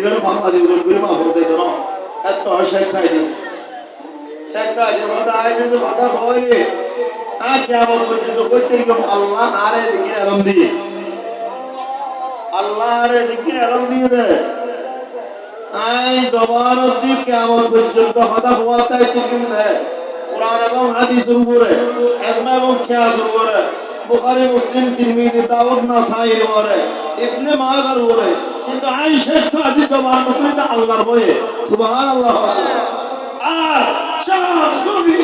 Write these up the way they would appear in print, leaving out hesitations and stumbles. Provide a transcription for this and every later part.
দিবেন ফাঁকা দিবেন করে মা বলতে না এত শেখ সাইদি বলতে আয়োজন কথা হয় আর কেমন পর্যন্ত করতে গেলাম আল্লাহ আরে দিকে আলম দিয়ে আল্লাহ আরে দিকে আলম দিয়ে দেয় আই জবানতি কেমন পর্যন্ত কথা হওয়া তাই ঠিক দেয় কোরআন এবং হাদিসের উপরে ইজমা এবং কিয়াস উপরে বুখারী মুসলিম তিরমিজি দাউদ নাসাঈর উপরে ইবনে মাজার উপরে কিন্তু আয়েশা সাদি জবানতি না আল্লাহর বয়ে সুবহানাল্লাহ আর শাহ সুবি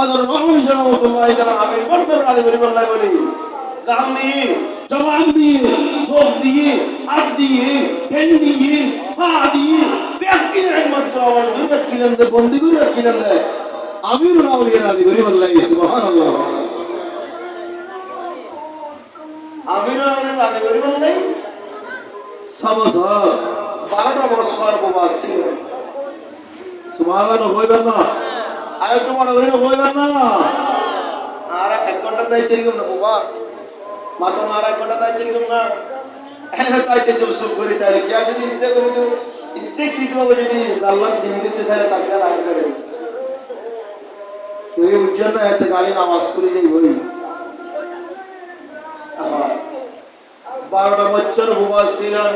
আদর মাহমুদ রাহমাতুল্লাহ তাআলা আমি বলতে আলী বলি বলি গান দিয়ে জবান দিয়ে চোখ দিয়ে হাত দিয়ে ঠ্যাং দিয়ে পা দিয়ে ব্যক্তির একমাত্র আওয়াজ দিয়ে রাখিলেন বন্দি করে রাখিলেন আমিরুল আউলিয়া আলী বলি সুবহানাল্লাহ আমিরুল আউলিয়া আলী বলি সাবাস 12 বছর বয়স ছিল সুবহানাল্লাহ হইবেন না আয় তোমার হইবেন না আর 1 ঘন্টা দাইতে গেলাম না বাবা মাতো আর 1 ঘন্টা দাইতে গেলাম না তাইতে জব সব করে তাই কি যদি ইচ্ছে করি তো ইচ্ছে কি করব যদি আল্লাহ জিন্দেগিতে সারা তাকে রাখ করে কেউ উজ্জ্বল না এত গালি নামাজ পড়ে যাই হই 12টা বছর বয়স ছিলেন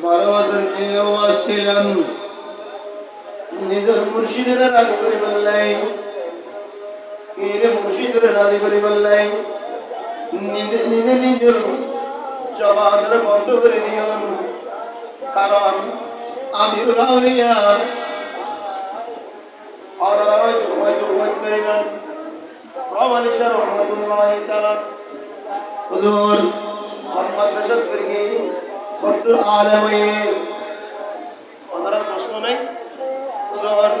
12 বছর বয়স ছিলেন নিজের মুর্শিদের রাজি করে বললেন পীর মুর্শিদের রাজি করে বললেন নিজের জবানের বন্ধ করে দিও কারণ আমিরুল আউলিয়া আর হয়তো করিবেন রহমান শাহ রহমাতুল্লাহ তাআলা হুজুর মোহাম্মদ রশদ ফিরকি ফতুর আলমীর ওনার প্রশ্ন নাই হুজুর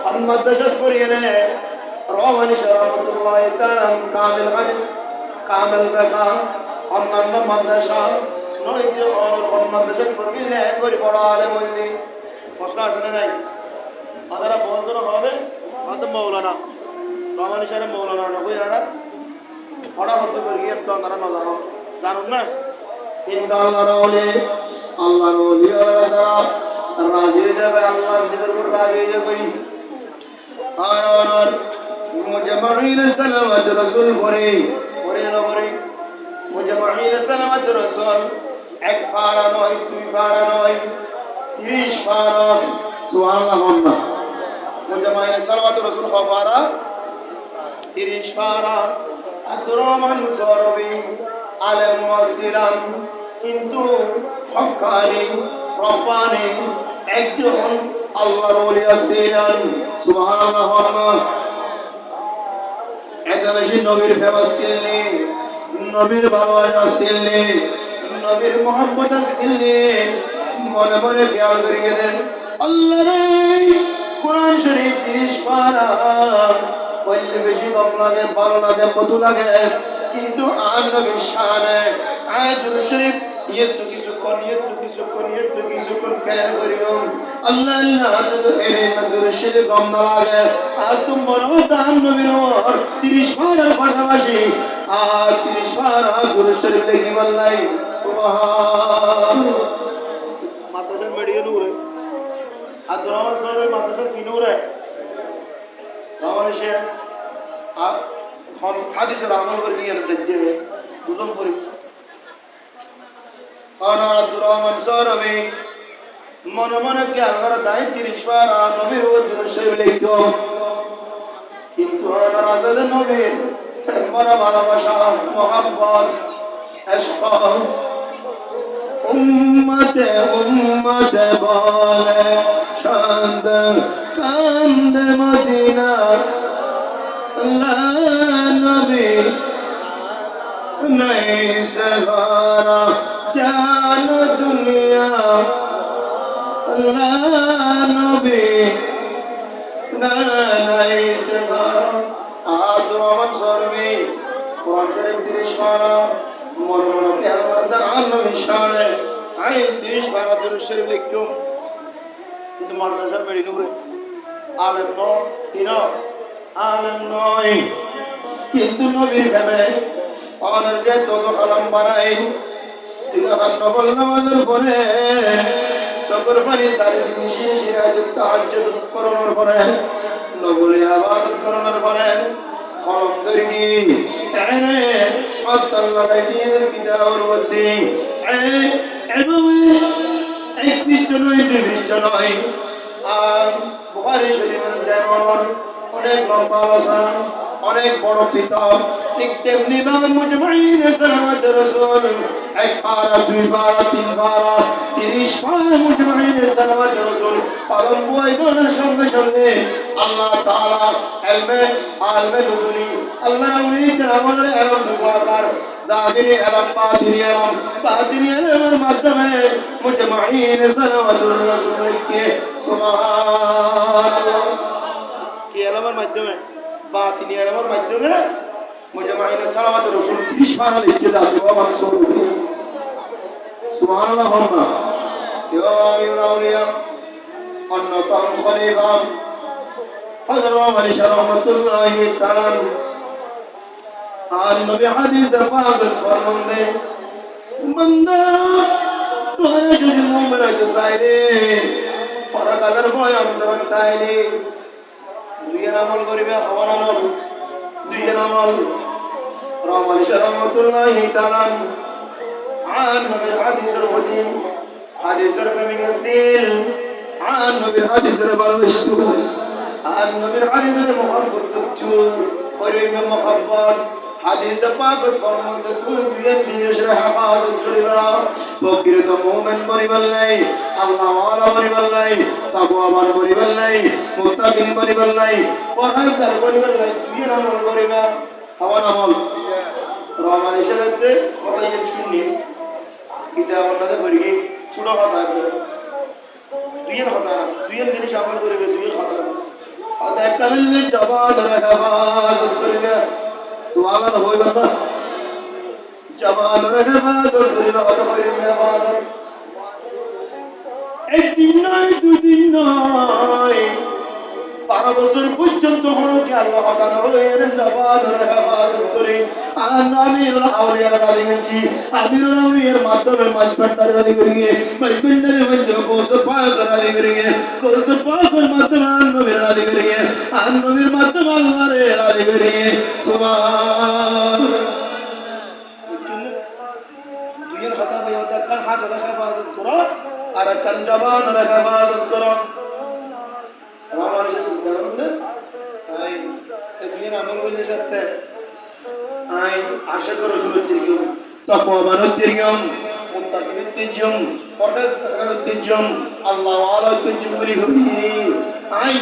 মোহাম্মদ রশদ ফিরকি রহমান শাহ রহমাতুল্লাহ তাআলা কামিল হাদিস কামিল ফিকহ অন্যান্য মাদ্রাসা নয় যে মোহাম্মদ রশদ ফিরকি নে করে বড় আলেম হইছে প্রশ্ন আছে না নাই আপনারা বলতে হবে হয়তো মৌলানা রহমান শাহ মৌলানা নবী আর পড়া হতে করে গিয়ে তো আপনারা না জানুন না কিন্তু আল্লাহর ওলি দ্বারা রাজি হয়ে যাবে আল্লাহ নিজের উপর রাজি হয়ে যাবে আর মুজাম্মিল সালাওয়াত রাসূল পড়ে না পড়ে মুজাম্মিল সালাওয়াত রাসূল 1 পারা নয় 2 পারা নয় 30 পারা সুবহানাল্লাহ মুজাম্মিল সালাওয়াত রাসূল পারা 30 পারা আব্দুর রহমান সরবি আলেম ওয়াসিলাম কিন্তু হক্কানি রব্বানি একজন আল্লাহর ওলি আছেন সুবহানাল্লাহ এত বেশি নবীর ফেমাস ছিলেন নবীর ভালোবাসা ছিলেন নবীর মোহাম্মদ ছিলেন মনে মনে খেয়াল করিয়ে দেন আল্লাহ রে কোরআন শরীফ 30 পারা বললে বেশি কম লাগে ভালো লাগে কত লাগে কিন্তু আর নবীর শানে আয়াতুল শরীফ একটু কিছু খেয়াল করিও আল্লাহ এর নবীর শরীফ কম না লাগে আর তোমার দান নবীর 30 পারার পাশাপাশি আর 30 পারা গুরু শরীফ দেখি বললাই সুবহানাল্লাহ মাতাজান মেডিকেল নূরে আব্দুর রহমান সাহেব মাতাজান কি নূরে রহমান শেখ हम হাদিসের আমল করে নিয়ে যেতে বুঝুন করি আর আব্দুর রহমান সরবি মনে মনে কি আল্লাহর দায় 30 পারা নবীর ওয়াজিব শরীফ লিখতো কিন্তু আমার আজাদের নবীর বড় ভালোবাসা মোহাম্মদ ইশক উম্মতে বলে শান্ত কান্দে মদিনা লা নবী নাই সহারা জান দুনিয়া লা নবী নাই সহারা আব্দুর রহমান সরবি কোরআন শরীফ 30 পারা মরমতে আল্লাহ নবী শানে আই 30 পারা দুরূদ শরীফ লিখতো কিন্তু মাদ্রাসা মেরি নূরে আলেম আলেম নয় কিন্তু নবীর প্রেমে অনেকে তত কালাম বানাই দুই রাকাত নফল নামাজের পরে সকর পানি চারিদিন শিরাজুত তাহাজ্জুদ করানোর পরে নগরে ইবাদত করানোর পরে কলম ধরি এনে হাত লাগাই দিয়ে কিতাবের মধ্যে এভাবে এক পৃষ্ঠ নয় দুই পৃষ্ঠ নয় আর বুখারী শরীফের যেমন অনেক লম্বা আলোচনা অনেক বড় কিতাব ঠিক তেমনি ভাবে মুজমাইন সালাওয়াত রাসূল এক পারা দুই পারা তিন পারা 30 পারা মুজমাইন সালাওয়াত রাসূল পালন বইদের সঙ্গে সঙ্গে আল্লাহ তাআলা আলমে লুদুনি আল্লাহ উনিদের আমলের এলম দুবাকার দাহিরি এলম বাতিনি এলমের মাধ্যমে মুজমাইন সালাওয়াত রাসূলকে সুবহানাল্লাহ কি এলমের মাধ্যমে বাতিনি এলমের মাধ্যমে মুজমাইন সালাওয়াত রাসূল 30 পারা লিখে দাও বাবা সুবহানাল্লাহ ইমাম আউলিয়া অন্যতম খলিফা হযরত ওমর রাহমাতুল্লাহি তাআলা আর নবী হাদিস পাক ফরমানে বান্দা তোরা যদি মুমিন হতে চাইলে পরকালের ভয় অন্তর তাইলে দুই আমল করিবে খাওয়ার আমল দুই আমল ওমর রাহমাতুল্লাহি তাআলা عن نبي الحديث القديم حديث الفمين السيل عن نبي الحديث البرمشتور عن نبي الحديث المحبب الدكتور قريب المحبب حديث পাক ফরমান তুই বিয়ে يشرح حفاظ القربا প্রকৃত মুমিন পরিবার নাই আল্লাহ ওয়ালা পরিবার নাই তাকওয়াবান পরিবার নাই মুত্তাকিন পরিবার নাই পরহেজগার পরিবার নাই তুই আমল করিবা খাওয়ার আমল রহমান ইশারাতে কথাই শুননি কিতাব আমাদের করি ছোট কথা দুইয়ের কথা দুইয়ের জিনিস আমল করিবে দুইয়ের কথা আদা কামিল জবান হেফাজত করিবে সুবহানাল্লাহ হইল না জবান হেফাজত করিবে কথা করিবে হেফাজত একদিন নয় দুদিন নয় 12 বছর পর্যন্ত হলকে আল্লাহ তাআলা এর জবান হেফাজত করে আমিরুল আউলিয়া রাদিগি আমিরুল আউলিয়ার মাধ্যমে মাঝবান্ডার রাদিগি মাঝবান্ডারের মাধ্যমে গোস পাক রাদিগি গোস পাকের মাধ্যমে নবীর রাদিগি নবীর মাধ্যমে আল্লাহর রাদিগি সুবহানাল্লাহ দুইয়ের কথা হইয়া কান হাত হেফাজত করো আর কান জবান হেফাজত করো রহমান সিদ্ধান্ত আই এদিন আমল বলে যাচ্ছে আই আশা করো সুলতিরগম তাকওয়াবানতিরগম মুত্তাকিনতিরগম ফরজ করতিরগম আল্লাহ ওয়ালা তিরগম বলি হই আই